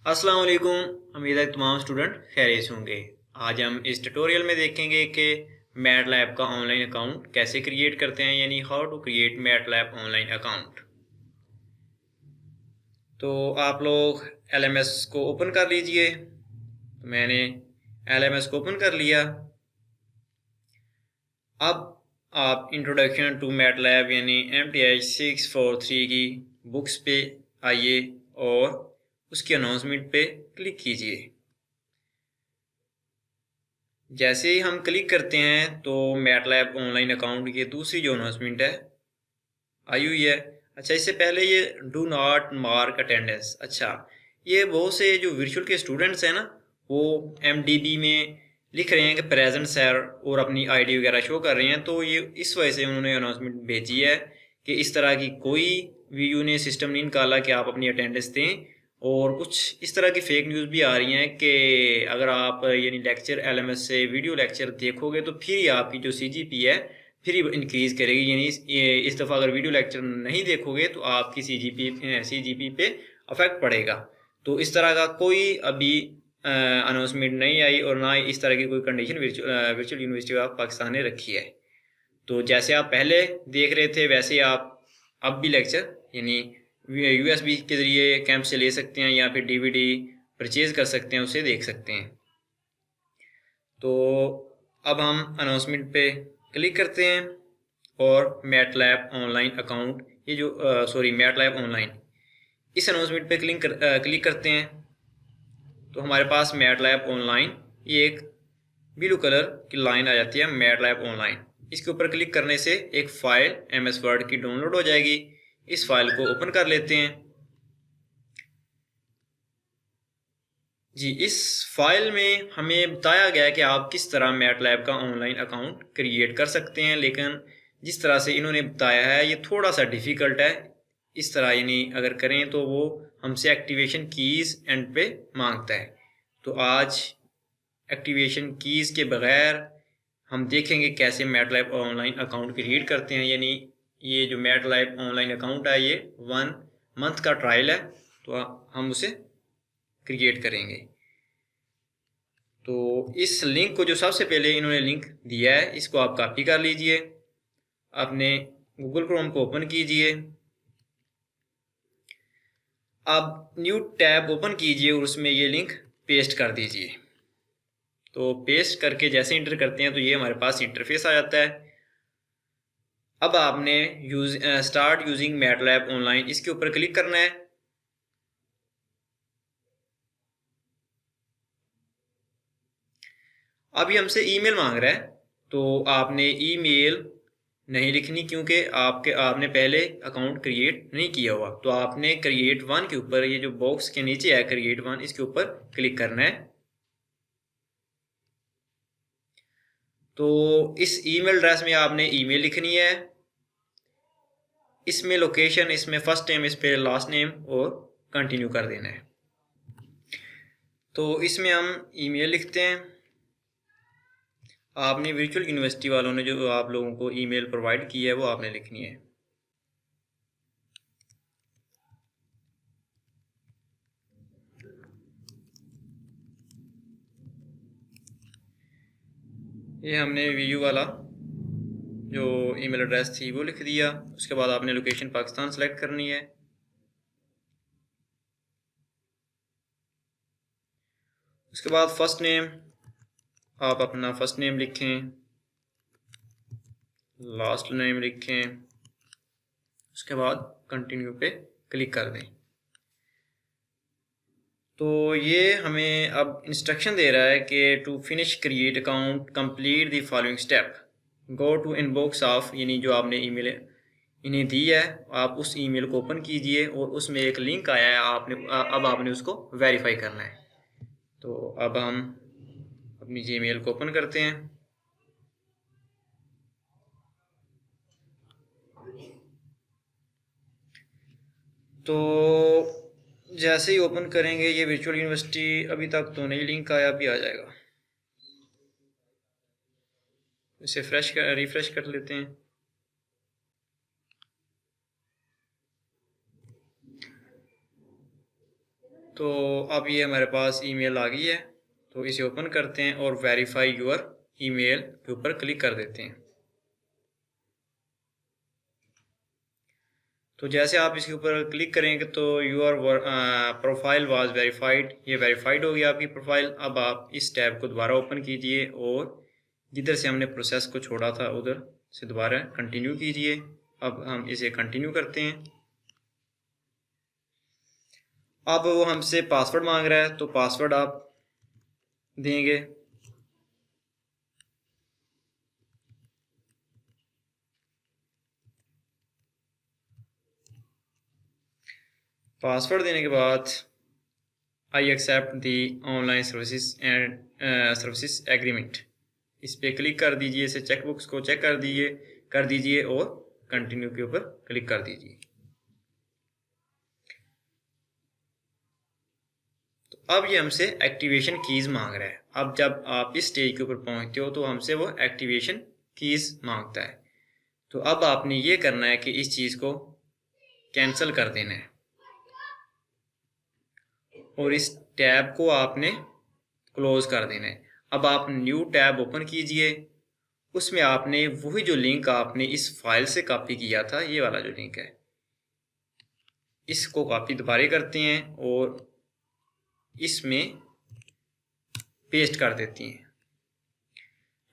अस्सलाम वालेकुम। उम्मीद है तमाम स्टूडेंट खैरियत से होंगे। आज हम इस ट्यूटोरियल में देखेंगे कि मैटलैब का ऑनलाइन अकाउंट कैसे क्रिएट करते हैं, यानी how to create MATLAB online account. तो आप लोग एलएमएस को ओपन कर लीजिए। तो मैंने एलएमएस को ओपन कर लिया। अब आप इंट्रोडक्शन टू मैटलैब यानी MTH 643 की बुक्स पे आइए और उसकी अनाउंसमेंट पे क्लिक कीजिए। जैसे ही हम क्लिक करते हैं तो मैटलैब ऑनलाइन अकाउंट की दूसरी जो अनाउंसमेंट है आई हुई है। अच्छा, इससे पहले ये डू नॉट मार्क अटेंडेंस। अच्छा, ये बहुत से जो वर्चुअल के स्टूडेंट्स हैं ना, वो MDB में लिख रहे हैं कि प्रेजेंट सर और अपनी आईडी वगैरह शो कर रहे हैं। तो ये इस वजह से उन्होंने अनाउंसमेंट भेजी है कि इस तरह की कोई वीयू ने सिस्टम नहीं निकाला कि आप अपनी अटेंडेंस दें। और कुछ इस तरह की फेक न्यूज़ भी आ रही हैं कि अगर आप यानी लेक्चर LMS से वीडियो लेक्चर देखोगे तो फिर ही आपकी जो CGP है फिर इंक्रीज़ करेगी। यानी इस दफ़ा अगर वीडियो लेक्चर नहीं देखोगे तो आपकी CGP पे अफेक्ट पड़ेगा। तो इस तरह का कोई अभी अनाउंसमेंट नहीं आई और ना ही इस तरह की कोई condition virtual university of Pakistan ने रखी है। तो जैसे आप पहले देख रहे थे वैसे आप अब भी लेक्चर यानी USB के ज़रिए कैंप से ले सकते हैं या फिर DVD परचेज़ कर सकते हैं, उसे देख सकते हैं। तो अब हम अनाउंसमेंट पे क्लिक करते हैं और मैटलैब ऑनलाइन अकाउंट ये जो मैटलैब ऑनलाइन इस अनाउंसमेंट पे क्लिक करते हैं। तो हमारे पास मैटलैब ऑनलाइन ये एक ब्लू कलर की लाइन आ जाती है, मैटलैब ऑनलाइन। इसके ऊपर क्लिक करने से एक फ़ाइल MS वर्ड की डाउनलोड हो जाएगी। इस फाइल को ओपन कर लेते हैं। जी, इस फाइल में हमें बताया गया है कि आप किस तरह मैटलैब का ऑनलाइन अकाउंट क्रिएट कर सकते हैं, लेकिन जिस तरह से इन्होंने बताया है ये थोड़ा सा डिफ़िकल्ट है। इस तरह यानी अगर करें तो वो हमसे एक्टिवेशन कीज़ एंड पे मांगता है। तो आज एक्टिवेशन कीज़ के बगैर हम देखेंगे कैसे मैटलैब ऑनलाइन अकाउंट क्रिएट करते हैं। यानी ये जो मैटलैब ऑनलाइन अकाउंट है ये 1 मंथ का ट्रायल है, तो हम उसे क्रिएट करेंगे। तो इस लिंक को जो सबसे पहले इन्होंने लिंक दिया है इसको आप कॉपी कर लीजिए, अपने गूगल क्रोम को ओपन कीजिए। अब न्यू टैब ओपन कीजिए और उसमें ये लिंक पेस्ट कर दीजिए। तो पेस्ट करके जैसे इंटर करते हैं तो ये हमारे पास इंटरफेस आ जाता है। अब आपने स्टार्ट यूजिंग मैटलैब ऑनलाइन इसके ऊपर क्लिक करना है। अभी हमसे ईमेल मांग रहा है, तो आपने ईमेल नहीं लिखनी क्योंकि आपने पहले अकाउंट क्रिएट नहीं किया हुआ। तो आपने क्रिएट 1 के ऊपर ये जो बॉक्स के नीचे है क्रिएट 1 इसके ऊपर क्लिक करना है। तो इस ईमेल एड्रेस में आपने ईमेल लिखनी है, इसमें लोकेशन, इसमें फर्स्ट नेम, इस पे लास्ट नेम और कंटिन्यू कर देना है। तो इसमें हम ईमेल लिखते हैं। आपने वर्चुअल यूनिवर्सिटी वालों ने जो आप लोगों को ईमेल प्रोवाइड की है वो आपने लिखनी है। ये हमने VU वाला जो ईमेल एड्रेस थी वो लिख दिया। उसके बाद आपने लोकेशन पाकिस्तान सेलेक्ट करनी है। उसके बाद फर्स्ट नेम आप अपना फर्स्ट नेम लिखें, लास्ट नेम लिखें, उसके बाद कंटिन्यू पे क्लिक कर दें। तो ये हमें अब इंस्ट्रक्शन दे रहा है कि to finish create account complete the following step, go to inbox of, यानी जो आपने ईमेल इन्हें दी है आप उस ईमेल को ओपन कीजिए और उसमें एक लिंक आया है, अब आपने उसको वेरीफाई करना है। तो अब हम अपनी जीमेल को ओपन करते हैं। तो जैसे ही ओपन करेंगे ये वर्चुअल यूनिवर्सिटी, अभी तक तो नहीं लिंक आया, भी आ जाएगा। इसे रिफ्रेश कर लेते हैं। तो अब ये हमारे पास ईमेल आ गई है, तो इसे ओपन करते हैं और वेरीफाई योर ईमेल के ऊपर क्लिक कर देते हैं। तो जैसे आप इसके ऊपर क्लिक करेंगे तो योर प्रोफाइल वाज वेरीफाइड, ये वेरीफाइड हो गया आपकी प्रोफाइल। अब आप इस टैब को दोबारा ओपन कीजिए और जिधर से हमने प्रोसेस को छोड़ा था उधर से दोबारा कंटिन्यू कीजिए। अब हम इसे कंटिन्यू करते हैं। अब वो हमसे पासवर्ड मांग रहा है, तो पासवर्ड आप देंगे। पासवर्ड देने के बाद I accept the online services agreement, इस पर क्लिक कर दीजिए। इसे चेकबॉक्स को चेक कर दीजिए और कंटिन्यू के ऊपर क्लिक कर दीजिए। तो अब ये हमसे एक्टिवेशन कीज़ मांग रहा है। अब जब आप इस स्टेज के ऊपर पहुंचते हो तो हमसे वो एक्टिवेशन कीज़ मांगता है। तो अब आपने ये करना है कि इस चीज़ को कैंसिल कर देना है और इस टैब को आपने क्लोज कर देना है। अब आप न्यू टैब ओपन कीजिए, उसमें आपने वही जो लिंक आपने इस फाइल से कॉपी किया था, ये वाला जो लिंक है, इसको कॉपी दोबारा करते हैं और इसमें पेस्ट कर देती हैं।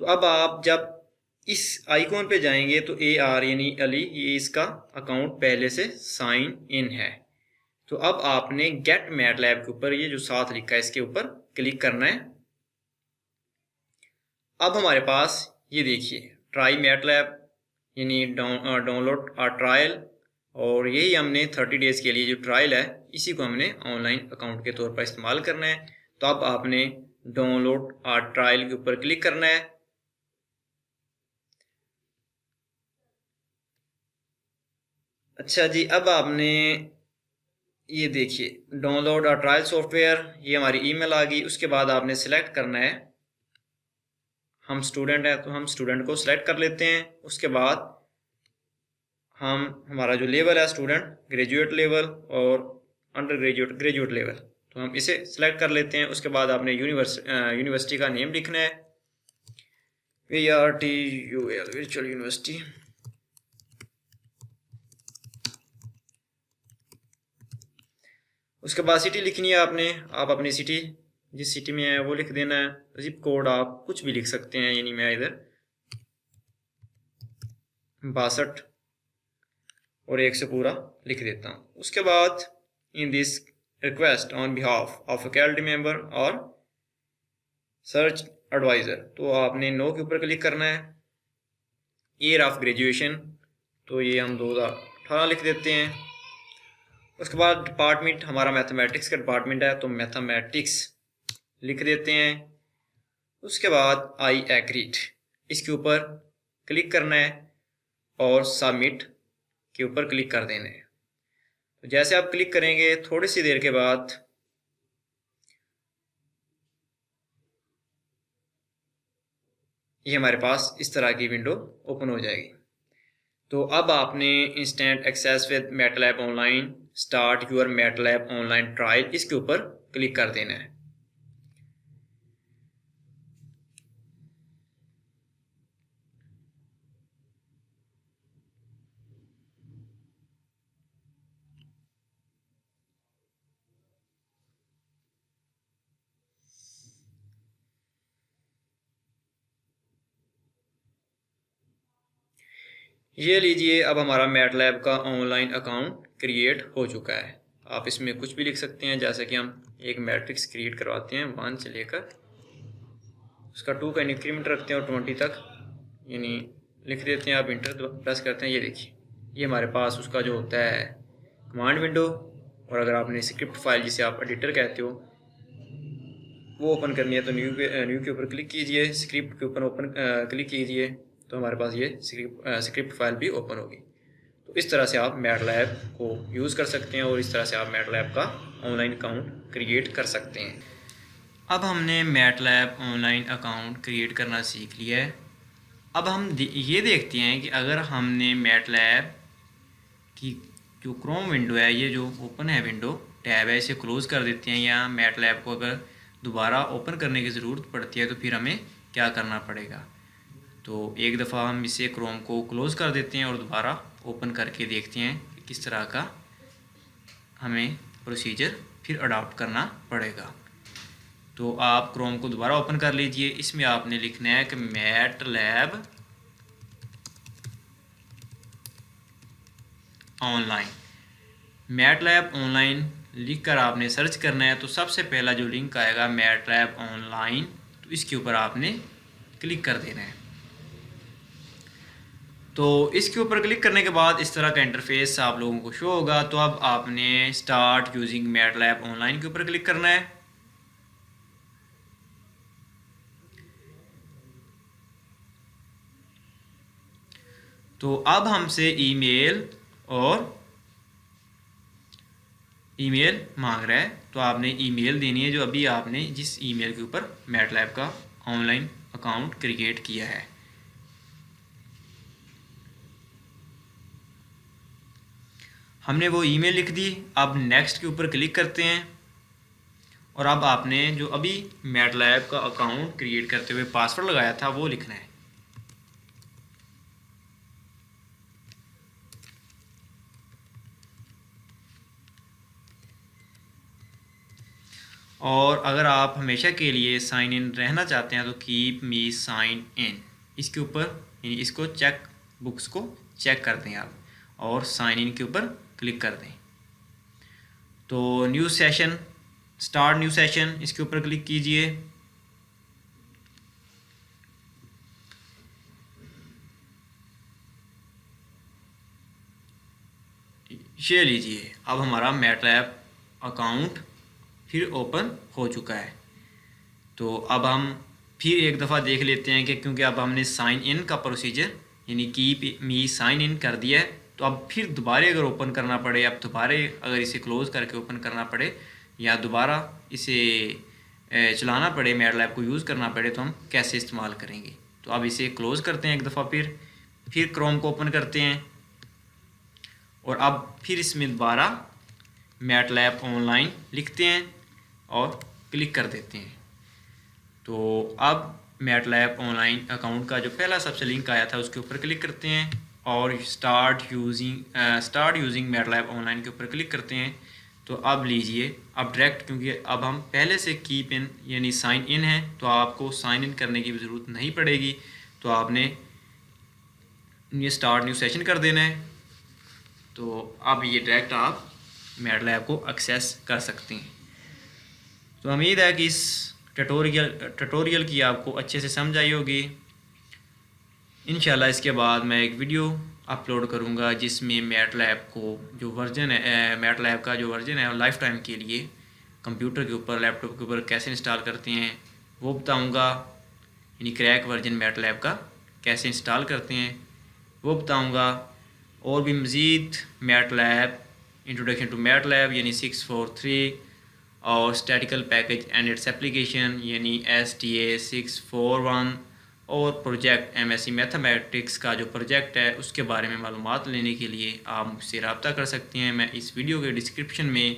तो अब आप जब इस आइकॉन पे जाएंगे तो AR यानी अली, ये इसका अकाउंट पहले से साइन इन है। तो अब आपने गेट मैटलैब के ऊपर ये जो साथ लिखा है इसके ऊपर क्लिक करना है। अब हमारे पास ये देखिए ट्राई मैटलैब यानी डाउनलोड आ ट्रायल, और यही हमने 30 डेज़ के लिए जो ट्रायल है इसी को हमने ऑनलाइन अकाउंट के तौर पर इस्तेमाल करना है। तो अब आपने डाउनलोड आ ट्रायल के ऊपर क्लिक करना है। अच्छा जी, अब आपने ये देखिए डाउनलोड और ट्रायल सॉफ्टवेयर, ये हमारी ईमेल आ गई। उसके बाद आपने सिलेक्ट करना है, हम स्टूडेंट हैं तो हम स्टूडेंट को सिलेक्ट कर लेते हैं। उसके बाद हमारा जो लेवल है स्टूडेंट, ग्रेजुएट लेवल और अंडर ग्रेजुएट लेवल, तो हम इसे सिलेक्ट कर लेते हैं। उसके बाद आपने यूनिवर्सिटी का नेम लिखना है, VRTUL वर्चुअल यूनिवर्सिटी। उसके बाद सिटी लिखनी है आपने, आप अपनी सिटी जिस सिटी में है वो लिख देना है। जिप कोड आप कुछ भी लिख सकते हैं, यानी मैं इधर 62 और 1 से पूरा लिख देता हूँ। उसके बाद in this request on behalf of faculty member और सर्च एडवाइज़र, तो आपने नो के ऊपर क्लिक करना है। ईयर ऑफ ग्रेजुएशन, तो ये हम 2018 लिख देते हैं। उसके बाद डिपार्टमेंट, हमारा मैथमेटिक्स का डिपार्टमेंट है तो मैथमेटिक्स लिख देते हैं। उसके बाद आई एग्रीड, इसके ऊपर क्लिक करना है और सबमिट के ऊपर क्लिक कर देना है। तो जैसे आप क्लिक करेंगे थोड़ी सी देर के बाद ये हमारे पास इस तरह की विंडो ओपन हो जाएगी। तो अब आपने instant access with MATLAB online, start your MATLAB online trial, इसके ऊपर क्लिक कर देना है। ये लीजिए, अब हमारा मैटलैब का ऑनलाइन अकाउंट क्रिएट हो चुका है। आप इसमें कुछ भी लिख सकते हैं, जैसे कि हम एक मैट्रिक्स क्रिएट करवाते हैं 1 से लेकर उसका 2 का इंक्रीमेंट रखते हैं और 20 तक, यानी लिख देते हैं। आप इंटर प्रेस करते हैं, ये देखिए ये हमारे पास उसका जो होता है कमांड विंडो। और अगर आपने स्क्रिप्ट फाइल जिसे आप एडिटर कहते हो वो ओपन करनी है तो न्यू के ऊपर क्लिक कीजिए, स्क्रिप्ट के ऊपर क्लिक कीजिए, तो हमारे पास ये स्क्रिप्ट फाइल भी ओपन होगी। तो इस तरह से आप मैटलैब को यूज़ कर सकते हैं और इस तरह से आप मैटलैब का ऑनलाइन अकाउंट क्रिएट कर सकते हैं। अब हमने मैटलैब ऑनलाइन अकाउंट क्रिएट करना सीख लिया है। अब हम ये देखते हैं कि अगर हमने मैटलैब की जो क्रोम विंडो है, ये जो ओपन है विंडो टैब है इसे क्लोज़ कर देते हैं, या मैटलैब को अगर दोबारा ओपन करने की ज़रूरत पड़ती है तो फिर हमें क्या करना पड़ेगा। तो एक दफ़ा हम इसे क्रोम को क्लोज़ कर देते हैं और दोबारा ओपन करके देखते हैं कि किस तरह का हमें प्रोसीजर फिर अडॉप्ट करना पड़ेगा। तो आप क्रोम को दोबारा ओपन कर लीजिए। इसमें आपने लिखना है कि मैटलैब ऑनलाइन। मैटलैब ऑनलाइन लिखकर आपने सर्च करना है। तो सबसे पहला जो लिंक आएगा मैटलैब ऑनलाइन, तो इसके ऊपर आपने क्लिक कर देना है। तो इसके ऊपर क्लिक करने के बाद इस तरह का इंटरफेस आप लोगों को शो होगा। तो अब आपने स्टार्ट यूजिंग मैटलैब ऑनलाइन के ऊपर क्लिक करना है। तो अब हमसे ईमेल मांग रहा है, तो आपने ईमेल देनी है जो अभी आपने जिस ईमेल के ऊपर मैटलैब का ऑनलाइन अकाउंट क्रिएट किया है। हमने वो ईमेल लिख दी। अब नेक्स्ट के ऊपर क्लिक करते हैं और अब आपने जो अभी मैटलैब का अकाउंट क्रिएट करते हुए पासवर्ड लगाया था वो लिखना है। और अगर आप हमेशा के लिए साइन इन रहना चाहते हैं तो कीप मी साइन इन, इसके ऊपर यानी इसको चेक बुक्स को चेक कर दें आप और साइन इन के ऊपर क्लिक कर दें। तो new session, start new session, इसके ऊपर क्लिक कीजिए। ये लीजिए, अब हमारा मैटलैब अकाउंट फिर ओपन हो चुका है। तो अब हम फिर एक दफ़ा देख लेते हैं कि क्योंकि अब हमने साइन इन का प्रोसीजर यानी कीप मी साइन इन कर दिया है, तो अब फिर दोबारा अगर ओपन करना पड़े, अब दोबारा अगर इसे क्लोज़ करके ओपन करना पड़े या दोबारा इसे चलाना पड़े, मैटलैब को यूज़ करना पड़े, तो हम कैसे इस्तेमाल करेंगे। तो अब इसे क्लोज़ करते हैं एक दफ़ा, फिर क्रोम को ओपन करते हैं और अब फिर इसमें दोबारा मैटलैब ऑनलाइन लिखते हैं और क्लिक कर देते हैं। तो अब मैटलैब ऑनलाइन अकाउंट का जो पहला सबसे लिंक आया था उसके ऊपर क्लिक करते हैं और स्टार्ट यूजिंग मैटलैब ऑनलाइन के ऊपर क्लिक करते हैं। तो अब लीजिए, अब डायरेक्ट, क्योंकि अब हम पहले से कीप इन यानी साइन इन है तो आपको साइन इन करने की ज़रूरत नहीं पड़ेगी। तो आपने ये स्टार्ट न्यू सेशन कर देना है। तो अब ये डायरेक्ट आप मैटलैब को एक्सेस कर सकते हैं। तो उम्मीद है कि इस ट्यूटोरियल की आपको अच्छे से समझ आई होगी। इंशाल्लाह इसके बाद मैं एक वीडियो अपलोड करूंगा जिसमें मैटलैब को जो वर्जन है, मैटलैब का जो वर्जन है लाइफ टाइम के लिए कंप्यूटर के ऊपर, लैपटॉप के ऊपर कैसे इंस्टॉल करते हैं वो बताऊंगा। यानी क्रैक वर्जन मैटलैब का कैसे इंस्टॉल करते हैं वो बताऊंगा। और भी मज़ीद मैटलैब, इंट्रोडक्शन टू मैटलैब यानी 643 और statistical package and its application यानी STA 641 और प्रोजेक्ट MSc मैथमेटिक्स का जो प्रोजेक्ट है उसके बारे में मालूमात लेने के लिए आप मुझसे रब्ता कर सकते हैं। मैं इस वीडियो के डिस्क्रिप्शन में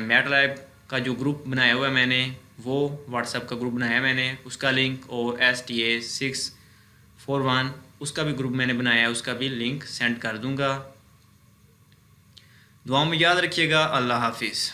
मैटलैब का जो ग्रुप बनाया हुआ है मैंने, वो व्हाट्सएप का ग्रुप बनाया मैंने, उसका लिंक, और STA 641 उसका भी ग्रुप मैंने बनाया है, उसका भी लिंक सेंड कर दूँगा। दुआओं में याद रखिएगा। अल्लाह हाफिज़।